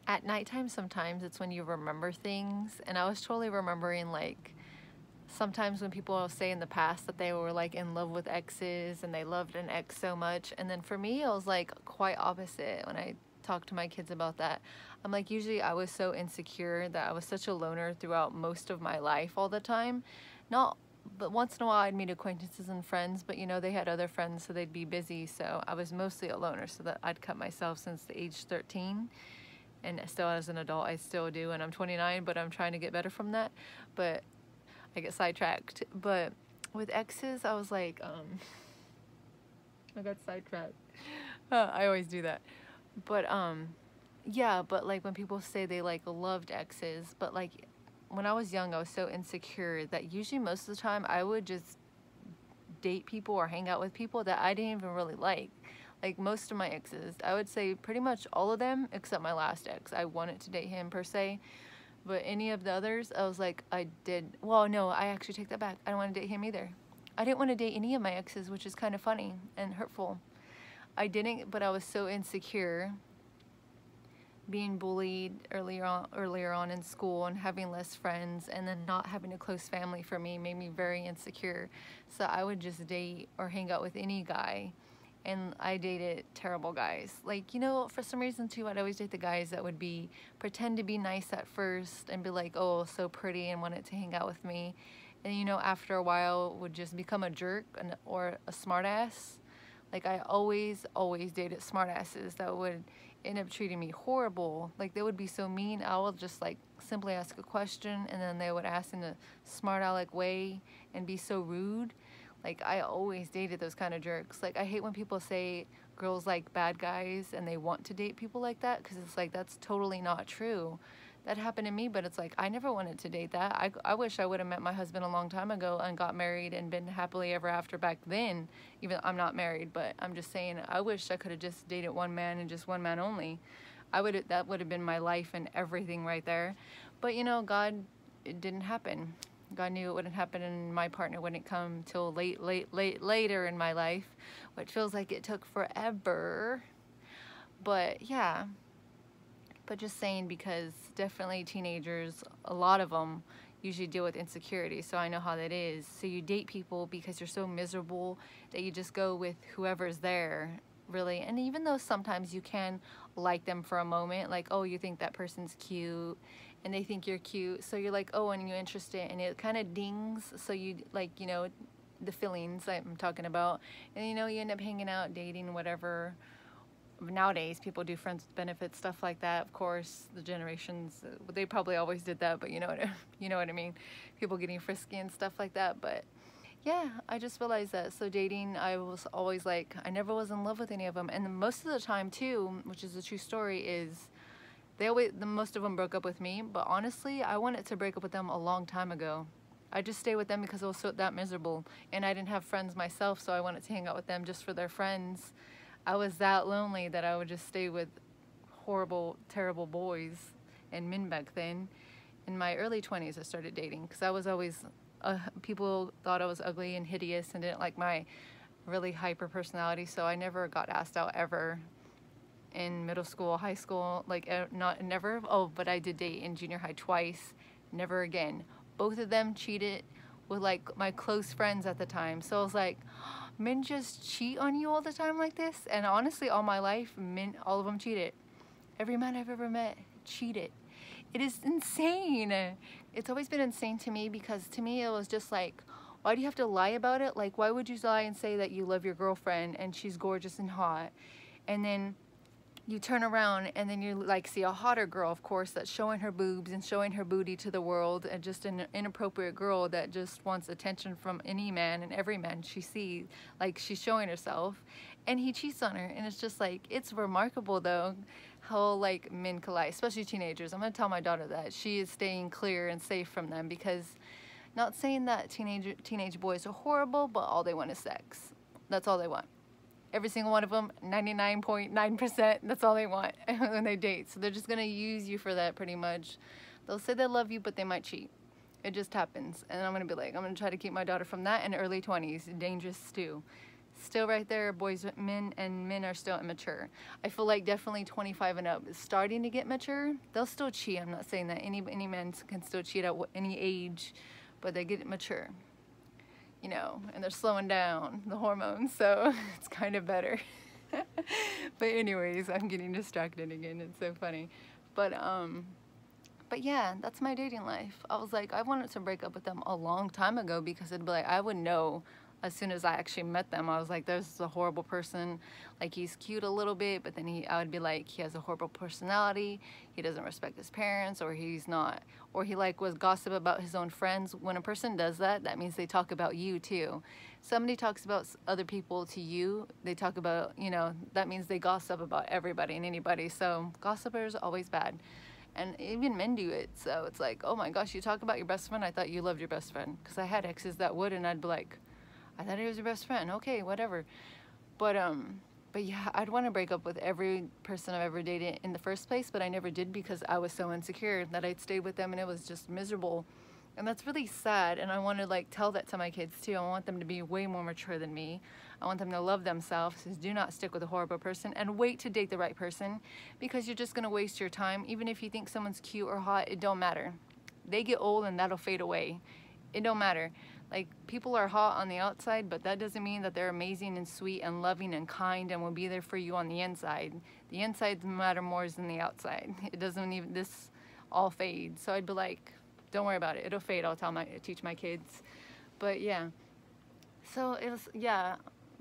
At nighttime, sometimes it's when you remember things, and I was totally remembering like sometimes when people say in the past that they were like in love with exes and they loved an ex so much, and then for me it was like quite opposite when I talk to my kids about that. I'm like, usually I was so insecure that I was such a loner throughout most of my life all the time. Not, but once in a while I'd meet acquaintances and friends, but you know, they had other friends so they'd be busy, so I was mostly a loner, so that I'd cut myself since the age 13, and still as an adult I still do, and I'm 29, but I'm trying to get better from that. But I get sidetracked. But with exes, I was like, I got sidetracked. I always do that. But yeah, but like when people say they like loved exes, but like when I was young, I was so insecure that usually most of the time I would just date people or hang out with people that I didn't even really like. Like most of my exes, I would say pretty much all of them except my last ex. I wanted to date him per se, but any of the others, I was like, I did. Well, no, I actually take that back. I don't want to date him either. I didn't want to date any of my exes, which is kind of funny and hurtful. I didn't, but I was so insecure, being bullied earlier on in school and having less friends, and then not having a close family for me made me very insecure. So I would just date or hang out with any guy, and I dated terrible guys. Like, you know, for some reason too, I'd always date the guys that would be pretend to be nice at first and be like, oh, so pretty, and wanted to hang out with me, and you know, after a while would just become a jerk or a smartass. Like I always dated smartasses that would end up treating me horrible. Like they would be so mean. I would just like simply ask a question, and then they would ask in a smart aleck way and be so rude. Like I always dated those kind of jerks. Like I hate when people say girls like bad guys and they want to date people like that, because it's like that's totally not true. That happened to me, but it's like I never wanted to date that. I wish I would have met my husband a long time ago and got married and been happily ever after back then. Even I'm not married, but I'm just saying I wish I could have just dated one man and just one man only. That would have been my life and everything right there. But you know, God, it didn't happen. God knew it wouldn't happen, and my partner wouldn't come till later in my life, which feels like it took forever. But yeah, but just saying, because definitely teenagers, a lot of them usually deal with insecurity, so I know how that is. So you date people because you're so miserable that you just go with whoever's there, really. And even though sometimes you can like them for a moment, like, oh, you think that person's cute and they think you're cute, so you're like, oh, and you're interested, and it kind of dings, so you like, you know, the feelings I'm talking about, and you know, you end up hanging out, dating, whatever. Nowadays people do friends with benefits, stuff like that. Of course, the generations, they probably always did that, but you know what you know what I mean, people getting frisky and stuff like that. But yeah, I just realized that. So dating, I was always like, I never was in love with any of them, and most of the time too, which is a true story, is most of them broke up with me. But honestly, I wanted to break up with them a long time ago. I just stayed with them because I was so that miserable, and I didn't have friends myself, so I wanted to hang out with them just for their friends. I was that lonely that I would just stay with horrible, terrible boys and men back then. In my early 20s, I started dating because I was always, people thought I was ugly and hideous and didn't like my really hyper personality, so I never got asked out ever in middle school, high school, like not never. Oh, but I did date in junior high twice. Never again. Both of them cheated with like my close friends at the time. So I was like, men just cheat on you all the time like this? And honestly, all my life, men, all of them cheated. Every man I've ever met cheated. It is insane. It's always been insane to me, because to me it was just like, why do you have to lie about it? Like, why would you lie and say that you love your girlfriend and she's gorgeous and hot, and then you turn around and then you like see a hotter girl, of course, that's showing her boobs and showing her booty to the world, and just an inappropriate girl that just wants attention from any man and every man she sees, like she's showing herself, and he cheats on her. And it's just like, it's remarkable though how like men collide, especially teenagers. I'm gonna tell my daughter that she is staying clear and safe from them, because not saying that teenage boys are horrible, but all they want is sex. That's all they want. Every single one of them, 99.9%, that's all they want when they date. So they're just gonna use you for that pretty much. They'll say they love you, but they might cheat. It just happens. And I'm gonna be like, I'm gonna try to keep my daughter from that in early 20s, dangerous too. Still right there, boys, men are still immature. I feel like definitely 25 and up is starting to get mature. They'll still cheat. I'm not saying that any men can still cheat at any age, but they get mature, you know, and they're slowing down the hormones, so it's kind of better. But anyways, I'm getting distracted again. It's so funny. But yeah, that's my dating life. I was like, I wanted to break up with them a long time ago because it'd be like, I would know as soon as I actually met them. I was like, there's a horrible person. Like, he's cute a little bit, but then I would be like, he has a horrible personality. He doesn't respect his parents, or he's not, or he like was gossip about his own friends. When a person does that, that means they talk about you too. Somebody talks about other people to you, they talk about, you know, that means they gossip about everybody and anybody. So gossipers are always bad. And even men do it. So it's like, oh my gosh, you talk about your best friend. I thought you loved your best friend. Because I had exes that would, and I'd be like, I thought he was your best friend. Okay, whatever. But yeah, I'd want to break up with every person I've ever dated in the first place, but I never did because I was so insecure that I'd stayed with them and it was just miserable. And that's really sad, and I want to like tell that to my kids too. I want them to be way more mature than me. I want them to love themselves. Do not stick with a horrible person and wait to date the right person, because you're just going to waste your time. Even if you think someone's cute or hot, it don't matter. They get old and that'll fade away. It don't matter. Like, people are hot on the outside, but that doesn't mean that they're amazing and sweet and loving and kind and will be there for you on the inside. The inside matter more than the outside. It doesn't even, this all fades. So I'd be like, don't worry about it. It'll fade. I'll teach my kids. But yeah. So it was, yeah.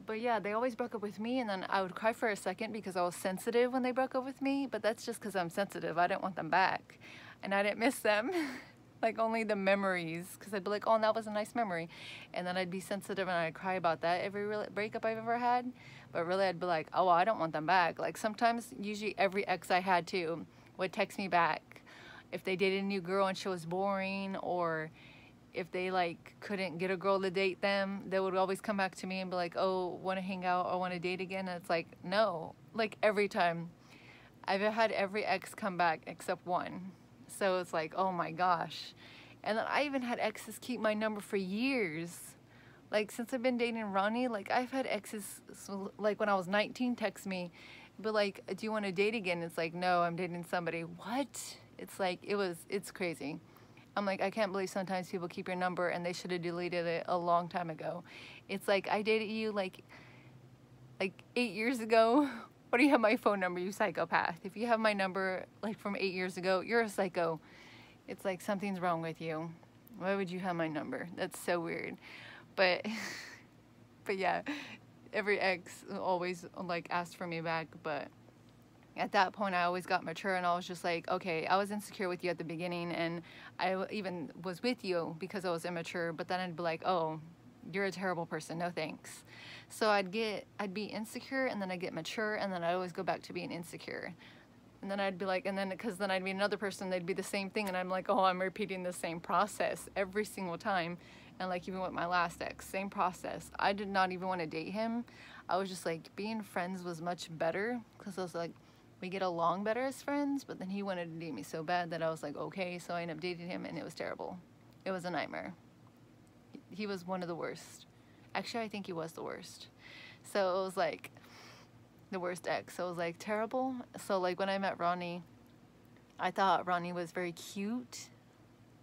But yeah, they always broke up with me, and then I would cry for a second because I was sensitive when they broke up with me. But that's just because I'm sensitive. I didn't want them back. And I didn't miss them. Like, only the memories, because I'd be like, oh, that was a nice memory, and then I'd be sensitive and I'd cry about that every breakup I've ever had. But really, I'd be like, oh, I don't want them back. Like, sometimes, usually every ex I had too would text me back if they dated a new girl and she was boring, or if they like couldn't get a girl to date them. They would always come back to me and be like, oh, want to hang out or want to date again? And it's like, no. Like, every time I've had every ex come back except one. So it's like, oh my gosh. And then I even had exes keep my number for years. Like, since I've been dating Ronnie, like, I've had exes, so, like, when I was 19, text me, but like, do you want to date again? It's like, no, I'm dating somebody. What? It's like, it's crazy. I'm like, I can't believe sometimes people keep your number and they should have deleted it a long time ago. It's like, I dated you like 8 years ago. Why do you have my phone number, you psychopath? If you have my number like from 8 years ago, you're a psycho. It's like, something's wrong with you. Why would you have my number? That's so weird. But yeah, every ex always like asked for me back. But at that point, I always got mature, and I was just like, okay, I was insecure with you at the beginning, and I even was with you because I was immature. But then I'd be like, oh, you're a terrible person, no thanks. So I'd be insecure, and then I'd get mature, and then I'd always go back to being insecure. And then I'd be like, because then I'd be another person, they'd be the same thing, and I'm like, oh, I'm repeating the same process every single time. And like, even with my last ex, same process. I did not even want to date him. I was just like, being friends was much better, because I was like, we get along better as friends. But then he wanted to date me so bad that I was like, okay. So I ended up dating him, and it was terrible. It was a nightmare. He was one of the worst. Actually, I think he was the worst. So it was like the worst ex. So it was like terrible. So like, when I met Ronnie, I thought Ronnie was very cute.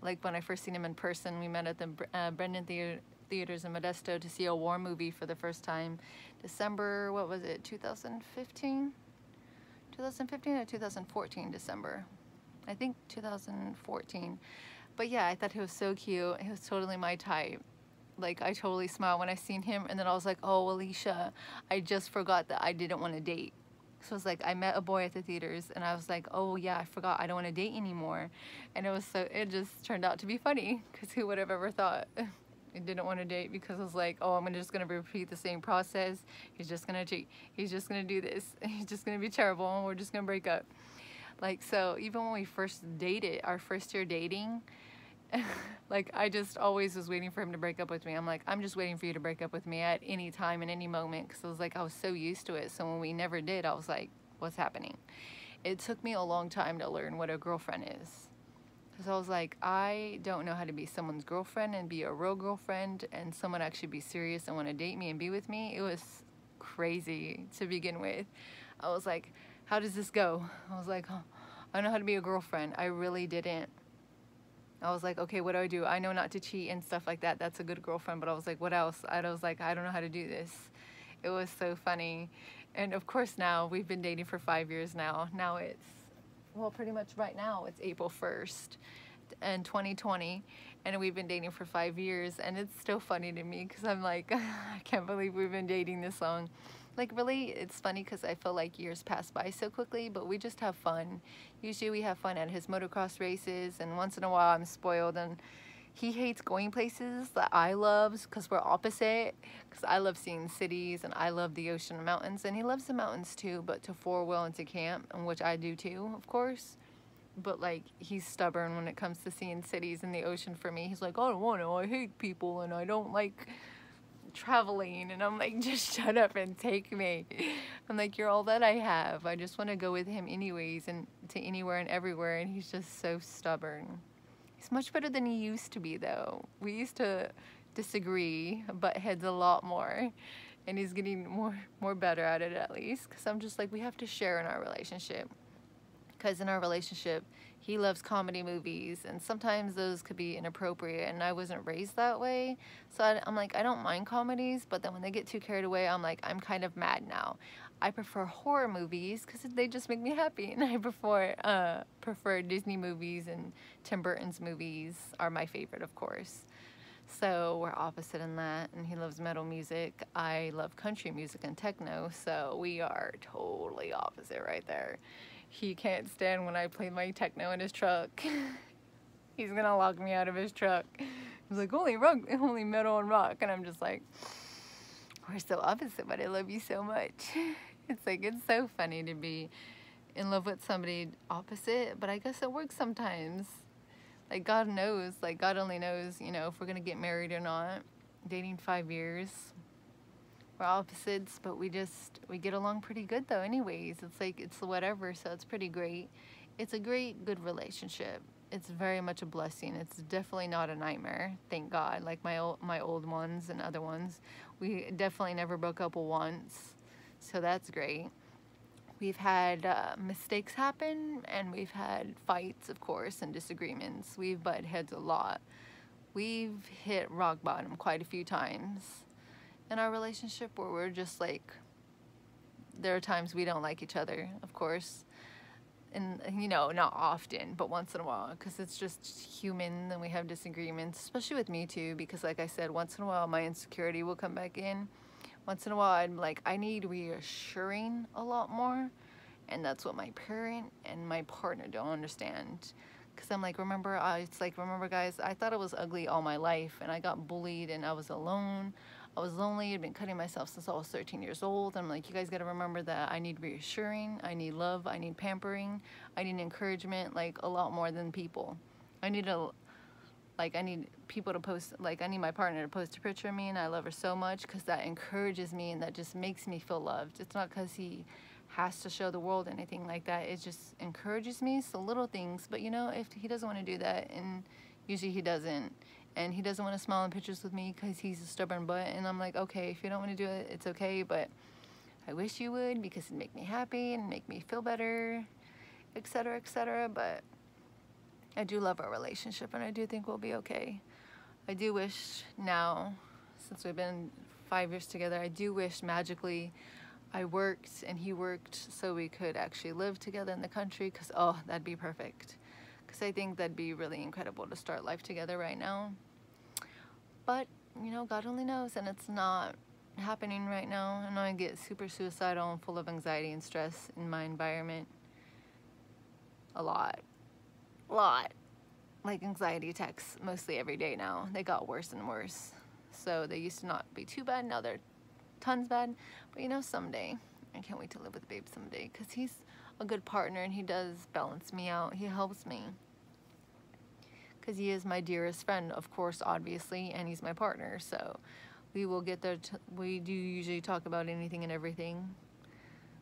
Like, when I first seen him in person, we met at the Brendan Theaters in Modesto to see a war movie for the first time. December, what was it, 2015? 2015 or 2014 December? I think 2014. But yeah, I thought he was so cute. He was totally my type. Like, I totally smiled when I seen him, and then I was like, oh, Alicia, I just forgot that I didn't want to date. So it's like, I met a boy at the theaters, and I was like, oh yeah, I forgot I don't want to date anymore. And it just turned out to be funny, because who would have ever thought I didn't want to date? Because I was like, oh, I'm just going to repeat the same process. He's just going to cheat. He's just going to do this. He's just going to be terrible, and we're just going to break up. Like, so even when we first dated, our first year dating, like, I just always was waiting for him to break up with me. I'm like, I'm just waiting for you to break up with me at any time, in any moment, because I was like, I was so used to it. So when we never did, I was like, what's happening? It took me a long time to learn what a girlfriend is, Because I was like, I don't know how to be someone's girlfriend and be a real girlfriend and someone actually be serious and want to date me and be with me. It was crazy to begin with. I was like, how does this go? I was like, oh, I don't know how to be a girlfriend. I really didn't. I was like, okay, what do? I know not to cheat and stuff like that. That's a good girlfriend. But I was like, what else? I was like, I don't know how to do this. It was so funny. And of course now, we've been dating for 5 years now. Now it's, well, pretty much right now, it's April 1st and 2020. And we've been dating for 5 years. And it's still funny to me because I'm like, I can't believe we've been dating this long. Like, really, it's funny because I feel like years pass by so quickly, but we just have fun. Usually we have fun at his motocross races, and once in a while I'm spoiled, and he hates going places that I love because we're opposite, because I love seeing cities, and I love the ocean and mountains, and he loves the mountains too, but to four-wheel and to camp, and which I do too, of course. But, like, he's stubborn when it comes to seeing cities and the ocean for me. He's like, I don't want to, I hate people, and I don't like traveling. And I'm like, just shut up and take me. I'm like, you're all that I have. I just want to go with him anyways and to anywhere and everywhere. And he's just so stubborn. He's much better than he used to be, though. We used to disagree, butt heads a lot more, and he's getting more better at it, at least, because I'm just like, we have to share in our relationship, because in our relationship he loves comedy movies, and sometimes those could be inappropriate, and I wasn't raised that way. So I'm like, I don't mind comedies, but then when they get too carried away, I'm like, I'm kind of mad now. I prefer horror movies because they just make me happy, and I prefer Disney movies, and Tim Burton's movies are my favorite, of course. So we're opposite in that, and he loves metal music. I love country music and techno, so we are totally opposite right there. He can't stand when I play my techno in his truck. He's gonna lock me out of his truck. He's like, only rock, only metal and rock, and I'm just like, we're so opposite, but I love you so much. It's like, it's so funny to be in love with somebody opposite, but I guess it works sometimes. Like, God knows, like, God only knows, you know, if we're gonna get married or not. Dating 5 years. We're opposites, but we get along pretty good, though, anyways. It's like, it's whatever, so it's pretty great. It's a great, good relationship. It's very much a blessing. It's definitely not a nightmare, thank God. Like my old ones and other ones. We definitely never broke up once, so that's great. We've had mistakes happen, and we've had fights, of course, and disagreements. We've butted heads a lot. We've hit rock bottom quite a few times in our relationship, where we're just like, there are times we don't like each other, of course. And, you know, not often, but once in a while, because it's just human, and we have disagreements, especially with me too, because like I said, once in a while my insecurity will come back in. Once in a while I'm like, I need reassuring a lot more, and that's what my parent and my partner don't understand. Because I'm like, remember guys, I thought I was ugly all my life, and I got bullied, and I was alone. I was lonely. I'd been cutting myself since I was 13 years old. I'm like, you guys got to remember that I need reassuring, I need love, I need pampering, I need encouragement, like, a lot more than people. I need people to post, like, I need my partner to post a picture of me, and I love her so much, because that encourages me, and that just makes me feel loved. It's not because he has to show the world anything like that. It just encourages me. So little things, but you know, if he doesn't want to do that, and usually he doesn't, and he doesn't want to smile in pictures with me because he's a stubborn butt, and I'm like, okay, if you don't want to do it, it's okay, but I wish you would, because it'd make me happy and make me feel better, etc., etc. But I do love our relationship, and I do think we'll be okay. I do wish now, since we've been 5 years together, I do wish magically I worked and he worked, so we could actually live together in the country, because, oh, that'd be perfect. Because I think that'd be really incredible to start life together right now. But, you know, God only knows, and it's not happening right now. And I get super suicidal and full of anxiety and stress in my environment. A lot. Like, anxiety attacks mostly every day now. They got worse and worse. So they used to not be too bad. Now they're tons bad. But, you know, someday. I can't wait to live with Babe someday, because he's a good partner, and he does balance me out. He helps me. Because he is my dearest friend, of course, obviously, and he's my partner, so we will get there. We do usually talk about anything and everything.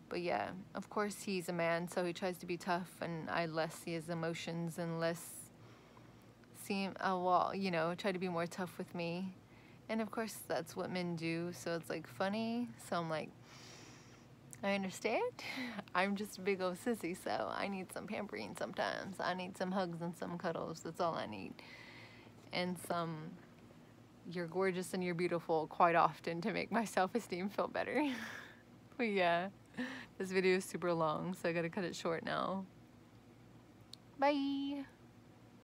But yeah, of course, he's a man, so he tries to be tough, and I less see his emotions and less seem, well, you know, try to be more tough with me. And of course, that's what men do, so it's like funny. So I'm like, I understand. I'm just a big old sissy, so I need some pampering sometimes. I need some hugs and some cuddles. That's all I need. And some, you're gorgeous and you're beautiful quite often to make my self-esteem feel better. But yeah, this video is super long, so I gotta cut it short now. Bye.